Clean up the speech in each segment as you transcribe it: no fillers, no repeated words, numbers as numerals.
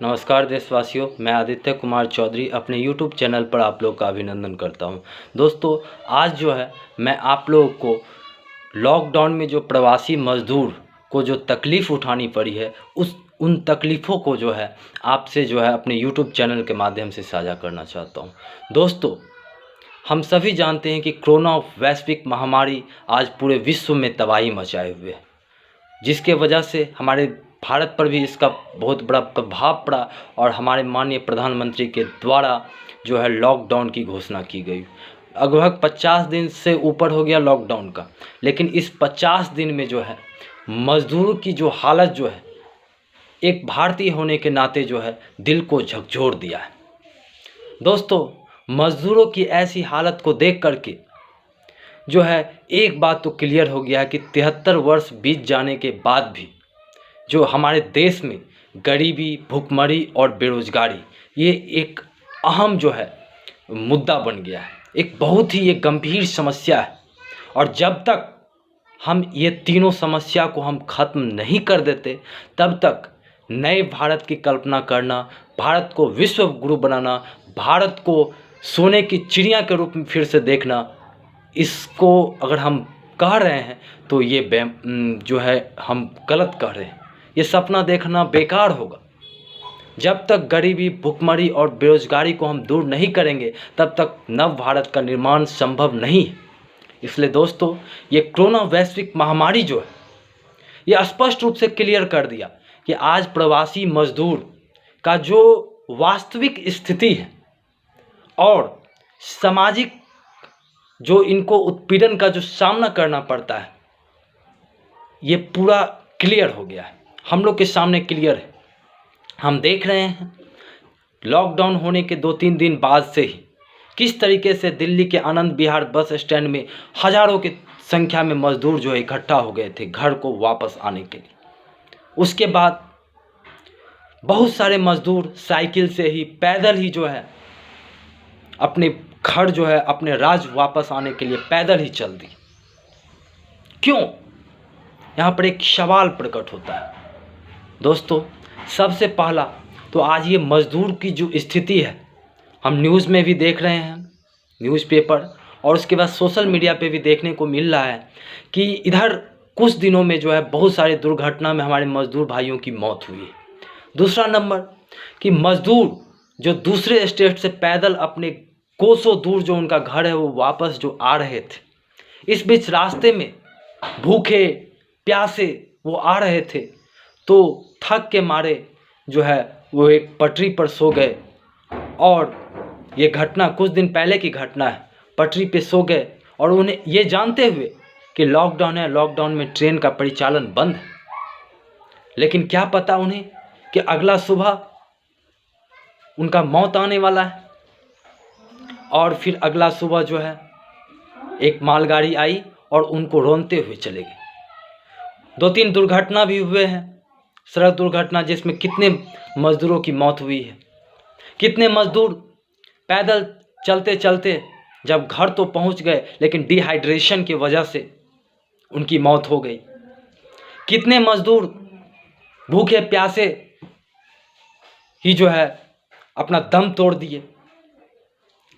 नमस्कार देशवासियों, मैं आदित्य कुमार चौधरी अपने YouTube चैनल पर आप लोग का अभिनंदन करता हूं। दोस्तों, आज जो है मैं आप लोगों को लॉकडाउन में जो प्रवासी मज़दूर को जो तकलीफ़ उठानी पड़ी है उन तकलीफ़ों को जो है आपसे जो है अपने YouTube चैनल के माध्यम से साझा करना चाहता हूं। दोस्तों, हम सभी जानते हैं कि कोरोना वैश्विक महामारी आज पूरे विश्व में तबाही मचाए हुए है, जिसके वजह से हमारे भारत पर भी इसका बहुत बड़ा प्रभाव पड़ा और हमारे माननीय प्रधानमंत्री के द्वारा जो है लॉकडाउन की घोषणा की गई। लगभग 50 दिन से ऊपर हो गया लॉकडाउन का, लेकिन इस 50 दिन में जो है मज़दूरों की जो हालत जो है एक भारतीय होने के नाते जो है दिल को झकझोर दिया है। दोस्तों, मज़दूरों की ऐसी हालत को देख करके जो है एक बात तो क्लियर हो गया है कि 73 वर्ष बीत जाने के बाद भी जो हमारे देश में गरीबी, भुखमरी और बेरोज़गारी ये एक अहम जो है मुद्दा बन गया है, एक बहुत ही ये गंभीर समस्या है। और जब तक हम ये तीनों समस्या को हम ख़त्म नहीं कर देते तब तक नए भारत की कल्पना करना, भारत को विश्व गुरु बनाना, भारत को सोने की चिड़िया के रूप में फिर से देखना, इसको अगर हम कह रहे हैं तो ये जो है हम गलत कह रहे हैं। ये सपना देखना बेकार होगा। जब तक गरीबी, भुखमरी और बेरोजगारी को हम दूर नहीं करेंगे तब तक नव भारत का निर्माण संभव नहीं है। इसलिए दोस्तों, ये कोरोना वैश्विक महामारी जो है ये स्पष्ट रूप से क्लियर कर दिया कि आज प्रवासी मजदूर का जो वास्तविक स्थिति है और सामाजिक जो इनको उत्पीड़न का जो सामना करना पड़ता है ये पूरा क्लियर हो गया है, हम लोग के सामने क्लियर है। हम देख रहे हैं लॉकडाउन होने के 2-3 दिन बाद से ही किस तरीके से दिल्ली के आनंद विहार बस स्टैंड में हज़ारों की संख्या में मज़दूर जो है इकट्ठा हो गए थे घर को वापस आने के लिए। उसके बाद बहुत सारे मज़दूर साइकिल से ही, पैदल ही जो है अपने घर जो है अपने राज्य वापस आने के लिए पैदल ही चल दी। क्यों? यहाँ पर एक सवाल प्रकट होता है। दोस्तों, सबसे पहला तो आज ये मज़दूर की जो स्थिति है हम न्यूज़ में भी देख रहे हैं, न्यूज़पेपर, और उसके बाद सोशल मीडिया पे भी देखने को मिल रहा है कि इधर कुछ दिनों में जो है बहुत सारे दुर्घटना में हमारे मज़दूर भाइयों की मौत हुई है। दूसरा नंबर कि मज़दूर जो दूसरे स्टेट से पैदल अपने कोसों दूर जो उनका घर है वो वापस जो आ रहे थे, इस बीच रास्ते में भूखे प्यासे वो आ रहे थे तो थक के मारे जो है वो एक पटरी पर सो गए। और ये घटना कुछ दिन पहले की घटना है, पटरी पे सो गए और उन्हें ये जानते हुए कि लॉकडाउन है, लॉकडाउन में ट्रेन का परिचालन बंद है, लेकिन क्या पता उन्हें कि अगला सुबह उनका मौत आने वाला है। और फिर अगला सुबह जो है एक मालगाड़ी आई और उनको रोनते हुए चले गए। 2-3 दुर्घटना भी हुए हैं, सड़क दुर्घटना, जिसमें कितने मज़दूरों की मौत हुई है। कितने मज़दूर पैदल चलते चलते जब घर तो पहुंच गए लेकिन डिहाइड्रेशन की वजह से उनकी मौत हो गई। कितने मज़दूर भूखे प्यासे ही जो है अपना दम तोड़ दिए।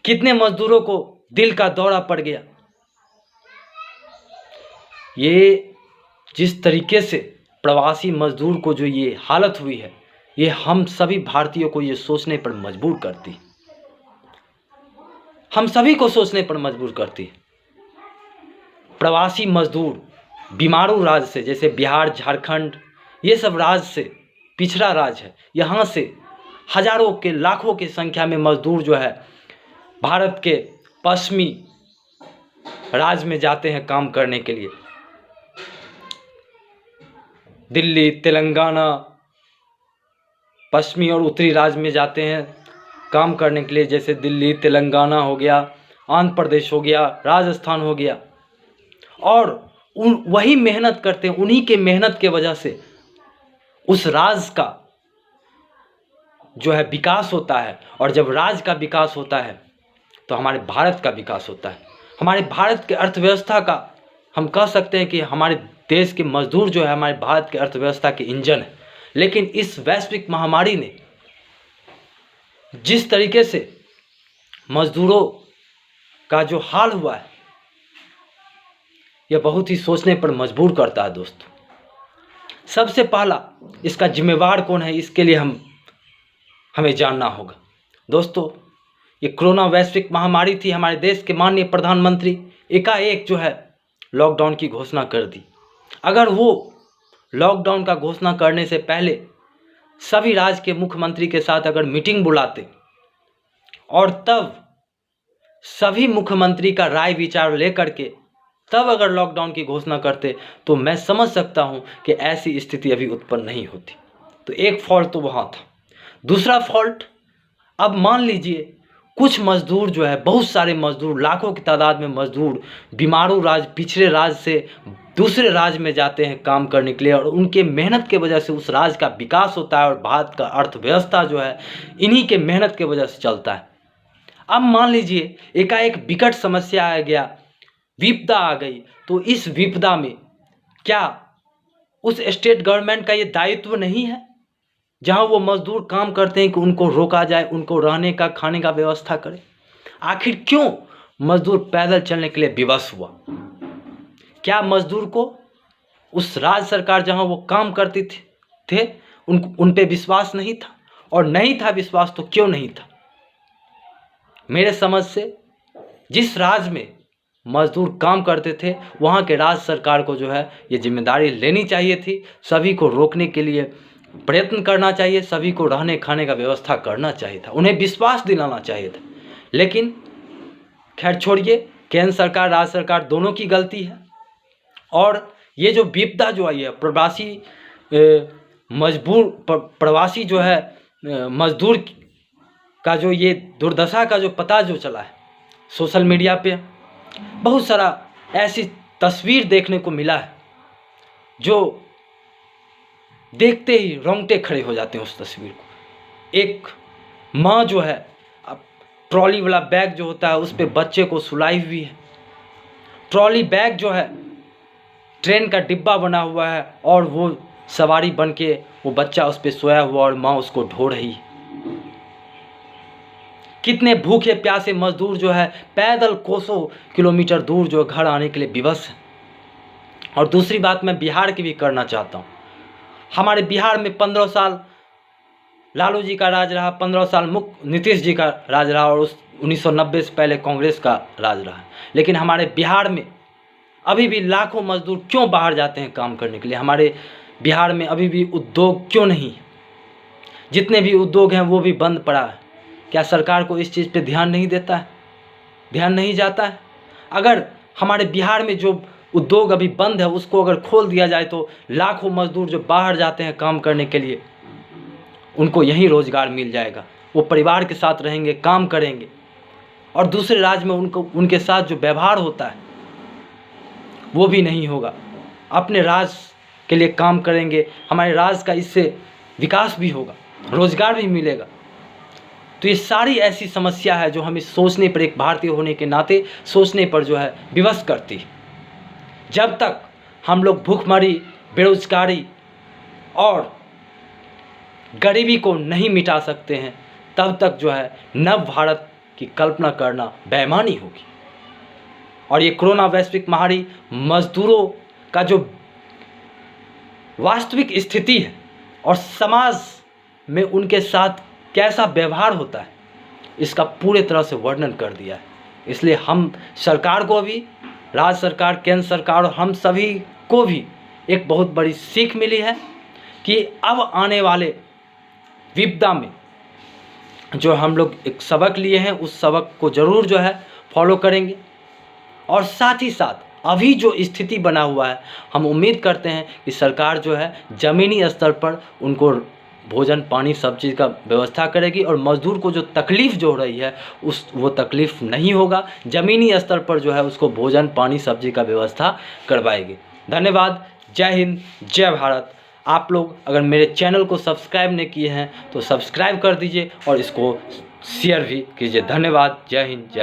कितने मज़दूरों को दिल का दौरा पड़ गया। ये जिस तरीके से प्रवासी मज़दूर को जो ये हालत हुई है ये हम सभी भारतीयों को ये सोचने पर मजबूर करती, हम सभी को सोचने पर मजबूर करती। प्रवासी मज़दूर बीमारू राज्य से, जैसे बिहार, झारखंड, ये सब राज्य से पिछड़ा राज्य है, यहाँ से हज़ारों के लाखों की संख्या में मज़दूर जो है भारत के पश्चिमी राज्य में जाते हैं काम करने के लिए। दिल्ली, तेलंगाना, पश्चिमी और उत्तरी राज्य में जाते हैं काम करने के लिए, जैसे दिल्ली, तेलंगाना हो गया, आंध्र प्रदेश हो गया, राजस्थान हो गया। और वही मेहनत करते हैं, उन्हीं के मेहनत के वजह से उस राज्य का जो है विकास होता है। और जब राज्य का विकास होता है तो हमारे भारत का विकास होता है। हमारे भारत के अर्थव्यवस्था का हम कह सकते हैं कि हमारे देश के मज़दूर जो है हमारे भारत के अर्थव्यवस्था के इंजन है। लेकिन इस वैश्विक महामारी ने जिस तरीके से मजदूरों का जो हाल हुआ है, यह बहुत ही सोचने पर मजबूर करता है। दोस्तों, सबसे पहला इसका जिम्मेवार कौन है, इसके लिए हमें जानना होगा। दोस्तों, ये कोरोना वैश्विक महामारी थी। हमारे देश के माननीय प्रधानमंत्री एकाएक जो है लॉकडाउन की घोषणा कर दी। अगर वो लॉकडाउन का घोषणा करने से पहले सभी राज्य के मुख्यमंत्री के साथ अगर मीटिंग बुलाते और तब सभी मुख्यमंत्री का राय विचार लेकर के तब अगर लॉकडाउन की घोषणा करते, तो मैं समझ सकता हूं कि ऐसी स्थिति अभी उत्पन्न नहीं होती। तो एक फॉल्ट तो वहाँ था। दूसरा फॉल्ट, अब मान लीजिए कुछ मजदूर जो है, बहुत सारे मजदूर, लाखों की तादाद में मजदूर बीमारू राज्य, पिछड़े राज्य से दूसरे राज्य में जाते हैं काम करने के लिए, और उनके मेहनत के वजह से उस राज्य का विकास होता है और भारत का अर्थव्यवस्था जो है इन्हीं के मेहनत के वजह से चलता है। अब मान लीजिए एकाएक विकट समस्या आ गया, विपदा आ गई, तो इस विपदा में क्या उस स्टेट गवर्नमेंट का ये दायित्व नहीं है जहां वो मजदूर काम करते हैं कि उनको रोका जाए, उनको रहने का, खाने का व्यवस्था करे? आखिर क्यों मजदूर पैदल चलने के लिए विवश हुआ? क्या मजदूर को उस राज्य सरकार जहां वो काम करती थे उन पे विश्वास नहीं था? और नहीं था विश्वास तो क्यों नहीं था? मेरे समझ से जिस राज्य में मजदूर काम करते थे वहाँ के राज्य सरकार को जो है ये जिम्मेदारी लेनी चाहिए थी। सभी को रोकने के लिए प्रयत्न करना चाहिए, सभी को रहने खाने का व्यवस्था करना चाहिए था, उन्हें विश्वास दिलाना चाहिए था। लेकिन खैर छोड़िए, केंद्र सरकार राज्य सरकार दोनों की गलती है। और ये जो विपदा जो आई है, प्रवासी जो है मजदूर का जो ये दुर्दशा का जो पता जो चला है सोशल मीडिया पे, बहुत सारा ऐसी तस्वीर देखने को मिला है जो देखते ही रोंगटे खड़े हो जाते हैं उस तस्वीर को। एक माँ जो है ट्रॉली वाला बैग जो होता है उस पे बच्चे को सुलाई हुई है। ट्रॉली बैग जो है ट्रेन का डिब्बा बना हुआ है और वो सवारी बन के वो बच्चा उस पे सोया हुआ और माँ उसको ढो रही है। कितने भूखे प्यासे मजदूर जो है पैदल कोसों किलोमीटर दूर जो घर आने के लिए विवश है। और दूसरी बात मैं बिहार की भी करना चाहता हूँ। हमारे बिहार में 15 साल लालू जी का राज रहा, 15 साल नीतीश जी का राज रहा और उस 1990 से पहले कांग्रेस का राज रहा। लेकिन हमारे बिहार में अभी भी लाखों मजदूर क्यों बाहर जाते हैं काम करने के लिए? हमारे बिहार में अभी भी उद्योग क्यों नहीं? जितने भी उद्योग हैं वो भी बंद पड़ा है। क्या सरकार को इस चीज़ पे ध्यान नहीं देता है, ध्यान नहीं जाता है? अगर हमारे बिहार में जो उद्योग अभी बंद है उसको अगर खोल दिया जाए तो लाखों मजदूर जो बाहर जाते हैं काम करने के लिए उनको यहीं रोजगार मिल जाएगा। वो परिवार के साथ रहेंगे, काम करेंगे और दूसरे राज्य में उनके साथ जो व्यवहार होता है वो भी नहीं होगा। अपने राज्य के लिए काम करेंगे, हमारे राज्य का इससे विकास भी होगा, रोजगार भी मिलेगा। तो ये सारी ऐसी समस्या है जो हमें सोचने पर, एक भारतीय होने के नाते सोचने पर जो है विवश करती है। जब तक हम लोग भूखमरी, बेरोजगारी और गरीबी को नहीं मिटा सकते हैं तब तक जो है नव भारत की कल्पना करना बेईमानी होगी। और ये कोरोना वैश्विक महामारी मजदूरों का जो वास्तविक स्थिति है और समाज में उनके साथ कैसा व्यवहार होता है इसका पूरे तरह से वर्णन कर दिया है। इसलिए हम सरकार को भी, राज्य सरकार, केंद्र सरकार और हम सभी को भी एक बहुत बड़ी सीख मिली है कि अब आने वाले विपदा में जो हम लोग एक सबक लिए हैं उस सबक को ज़रूर जो है फॉलो करेंगे। और साथ ही साथ अभी जो स्थिति बना हुआ है हम उम्मीद करते हैं कि सरकार जो है ज़मीनी स्तर पर उनको भोजन, पानी, सब चीज़ का व्यवस्था करेगी और मजदूर को जो तकलीफ़ जो हो रही है वो तकलीफ़ नहीं होगा। ज़मीनी स्तर पर जो है उसको भोजन, पानी, सब्जी का व्यवस्था करवाएगी। धन्यवाद। जय हिंद, जय भारत। आप लोग अगर मेरे चैनल को सब्सक्राइब नहीं किए हैं तो सब्सक्राइब कर दीजिए और इसको शेयर भी कीजिए। धन्यवाद। जय हिंद, जय